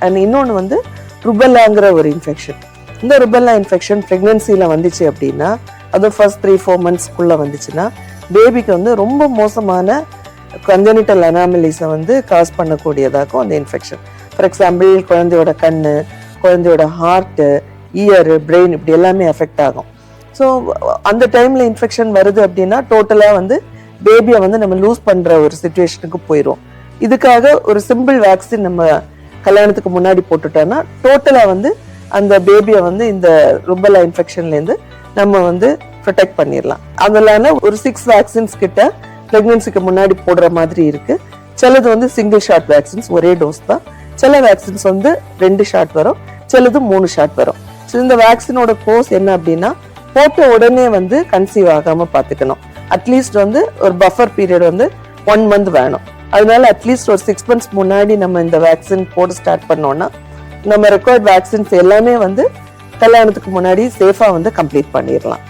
And இன்னொன்று வந்து ருபெல்லாங்கிற ஒரு இன்ஃபெக்ஷன். இந்த ருபெல்லா இன்ஃபெக்ஷன் ப்ரெக்னென்சியில் வந்துச்சு அப்படின்னா, அதுவும் ஃபர்ஸ்ட் 3-4 மந்த்ஸ்க்குள்ளே வந்துச்சுன்னா பேபிக்கு வந்து ரொம்ப மோசமான கன்ஜெனிட்டல் அனாமலிஸை வந்து காஸ் பண்ணக்கூடியதாகும் அந்த இன்ஃபெக்ஷன். ஃபார் எக்ஸாம்பிள் குழந்தையோட கண், குழந்தையோட ஹார்ட்டு, இயரு, பிரெயின் இப்படி எல்லாமே எஃபெக்ட் ஆகும். ஸோ அந்த டைமில் இன்ஃபெக்ஷன் வருது அப்படின்னா டோட்டலாக வந்து பேபியை வந்து நம்ம லூஸ் பண்ணுற ஒரு சிச்சுவேஷனுக்கு போயிடும். இதுக்காக ஒரு சிம்பிள் வேக்சின் நம்ம கல்யாணத்துக்கு முன்னாடி போட்டுட்டோம்னா டோட்டலாக வந்து அந்த பேபியை வந்து இந்த ருபெல்லா இன்ஃபெக்ஷன்லேருந்து நம்ம வந்து ப்ரொடெக்ட் பண்ணிடலாம். அதனால ஒரு 6 வேக்சின்ஸ் கிட்ட ப்ரெக்னென்சிக்கு முன்னாடி போடுற மாதிரி இருக்கு. சிலது வந்து சிங்கிள் ஷாட் வேக்சின்ஸ், ஒரே டோஸ் தான். சில வேக்சின்ஸ் வந்து 2 ஷாட் வரும், சிலது 3 ஷாட் வரும். ஸோ இந்த வேக்சினோட கோர்ஸ் என்ன அப்படின்னா, போட்ட உடனே வந்து கன்சீவ் ஆகாம பார்த்துக்கணும். அட்லீஸ்ட் வந்து ஒரு பஃபர் பீரியட் வந்து 1 மந்த் வேணும். அதனால அட்லீஸ்ட் ஒரு 6 மந்த்ஸ் முன்னாடி நம்ம இந்த வேக்சின் போட்டு ஸ்டார்ட் பண்ணோம்னா நம்ம ரெக்வயர்ட் வேக்சின்ஸ் எல்லாமே வந்து கல்யாணத்துக்கு முன்னாடி சேஃபா வந்து கம்ப்ளீட் பண்ணிடலாம்.